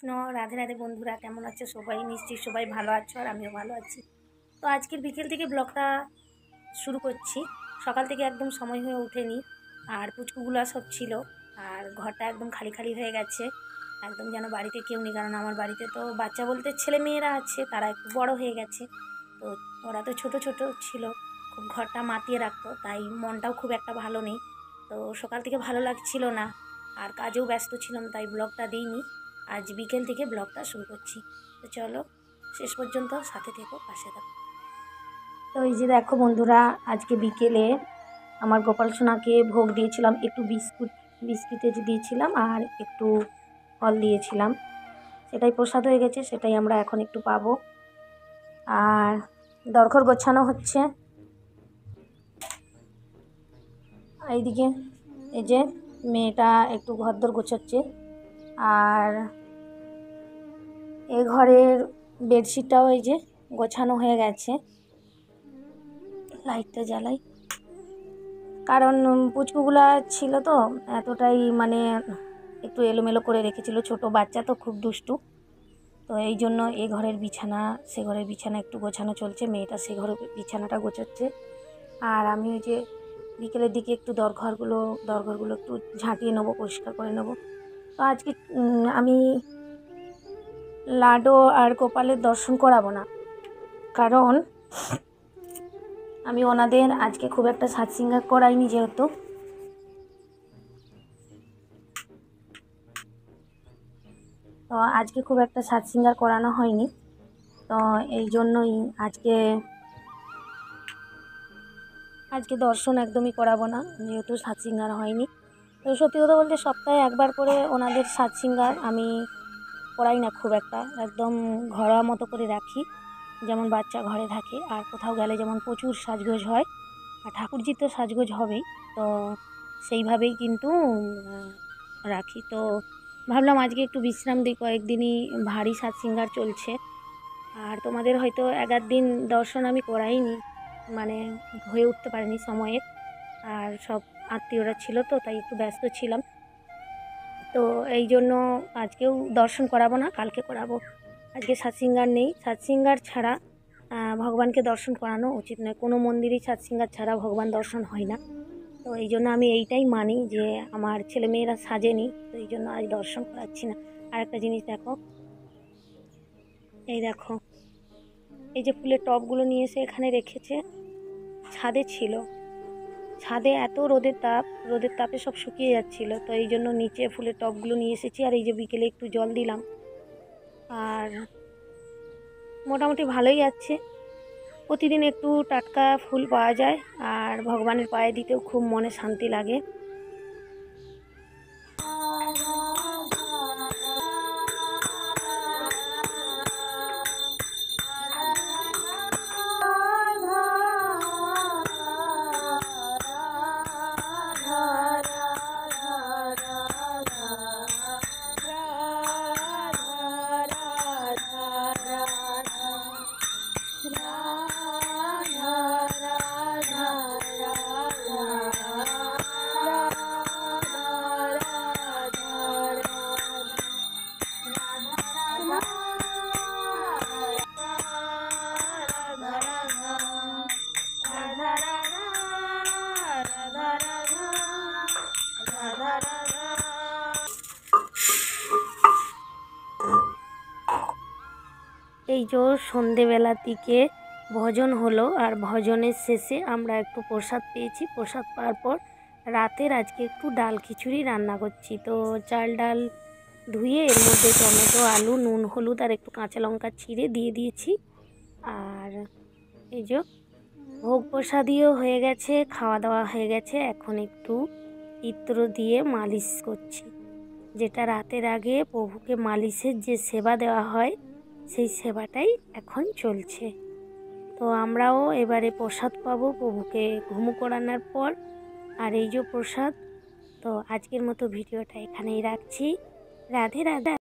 কৃষ্ণ। রাধে রাধে বন্ধুরা, কেমন আছো সবাই? নিশ্চয়ই সবাই ভালো আছো আর আমিও ভালো আছি। তো আজকের বিকেল থেকে ব্লগটা শুরু করছি। সকাল থেকে একদম সময় হয়ে ওঠেনি, আর পুচকুগুলো সব ছিল, আর ঘরটা একদম খালি খালি হয়ে গেছে। একদম যেন বাড়িতে কেউ নেই, কারণ আমার বাড়িতে তো বাচ্চা বলতে ছেলে মেয়েরা আছে, তারা একটু বড় হয়ে গেছে। তো ওরা তো ছোট ছোট ছিল, খুব ঘরটা মাতিয়ে রাখতো, তাই মনটাও খুব একটা ভালো নেই। তো সকাল থেকে ভালো লাগছিল না, আর কাজেও ব্যস্ত ছিলাম, তাই ব্লগটা দিইনি। আজ বিকেল থেকে ব্লগটা শুরু করছি। তো চলো শেষ পর্যন্ত সাথে থেকো, পাশে থাকো। তো এই যে দেখো বন্ধুরা, আজকে বিকেলে আমার গোপাল সোনাকে ভোগ দিয়েছিলাম, একটু বিস্কিটে দিয়েছিলাম আর একটু ফল দিয়েছিলাম। সেটাই প্রসাদ হয়ে গেছে, সেটাই আমরা এখন একটু পাবো। আর দরখর গোছানো হচ্ছে এইদিকে। এই যে মেয়েটা একটু ঘরদোর গোছাচ্ছে, আর এই ঘরের বেডশিটটাও এই যে গোছানো হয়ে গেছে। লাইটটা জ্বালাই, কারণ পুচকুগুলা ছিল তো এতটাই মানে একটু এলোমেলো করে রেখেছিল, ছোট বাচ্চা তো খুব দুষ্টু। তো এই জন্য এ ঘরের বিছানা সে ঘরের বিছানা একটু গোছানো চলছে, মেয়েটা সে ঘরের বিছানাটা গোছাচ্ছে। আর আমি ওই যে বিকেলের দিকে একটু দরঘরগুলো একটু ঝাঁটিয়ে নেবো, পরিষ্কার করে নেবো। তো আজকে আমি লাডো আর গোপালের দর্শন করাবো না, কারণ আমি ওনাদের আজকে খুব একটা সাজ সিঙ্গার করাইনি, যেহেতু তো আজকে খুব একটা সাজ সিঙ্গার করানো হয়নি। তো এই জন্যই আজকে দর্শন একদমই করাবো না, যেহেতু সাজ সিঙ্গার হয়নি। তো সত্যি কথা বলতে সপ্তাহে একবার করে ওনাদের সাজ সিঙ্গার আমি করাই না খুব একটা, একদম ঘরোয়া মতো করে রাখি, যেমন বাচ্চা ঘরে থাকে। আর কোথাও গেলে যেমন প্রচুর সাজগোজ হয়, আর ঠাকুরজির তো সাজগোজ হবেই, তো সেইভাবেই কিন্তু রাখি। তো ভাবলাম আজকে একটু বিশ্রাম দিই, কয়েকদিনই ভারী সাজ সিঙ্গার চলছে। আর তোমাদের হয়তো 11 দিন দর্শন আমি করাইনি, মানে হয়ে উঠতে পারিনি সময়ে, আর সব আত্মীয়রা ছিল তো তাই একটু ব্যস্ত ছিলাম। তো এই জন্য আজকেও দর্শন করাবো না, কালকে করাবো। আজকে সাজ সিঙ্গার নেই, সাজ সিঙ্গার ছাড়া ভগবানকে দর্শন করানো উচিত নয়, কোনো মন্দিরেই সাজ সিঙ্গার ছাড়া ভগবান দর্শন হয় না। তো এই জন্য আমি এইটাই মানি যে আমার ছেলেমেয়েরা সাজেনি, তো এই জন্য আজ দর্শন করাচ্ছি না। আর একটা জিনিস দেখো, এই দেখো, এই যে ফুলের টবগুলো নিয়ে এসে এখানে রেখেছে, ছাদে ছিল, ছাদে এত রোদের তাপে সব শুকিয়ে যাচ্ছিল, তো এই জন্য নিচে ফুলের টবগুলো নিয়ে এসেছি। আর এই যে বিকেলে একটু জল দিলাম, আর মোটামুটি ভালোই যাচ্ছে। প্রতিদিন একটু টাটকা ফুল পাওয়া যায়, আর ভগবানের পায়ে দিতেও খুব মনে শান্তি লাগে। এই যে সন্ধেবেলার দিকে ভজন হলো, আর ভজনের শেষে আমরা একটু প্রসাদ পেয়েছি। প্রসাদ পাওয়ার পর রাতের আজকে একটু ডাল খিচুড়ি রান্না করছি। তো চাল ডাল ধুয়ে এর মধ্যে টমেটো, আলু, নুন, হলুদ আর একটু কাঁচা লঙ্কা ছিঁড়ে দিয়ে দিয়েছি। আর এই যে ভোগ প্রসাদীও হয়ে গেছে, খাওয়া দাওয়া হয়ে গেছে। এখন একটু ইত্র দিয়ে মালিশ করছি, যেটা রাতের আগে প্রভুকে মালিশের যে সেবা দেওয়া হয়, সেই সেবাটাই এখন চলছে। তো আমরাও এবারে প্রসাদ পাবো প্রভুকে ঘুমু করানোর পর। আর এই যে প্রসাদ। তো আজকের মতো ভিডিওটা এখানেই রাখছি। রাধে রাধে।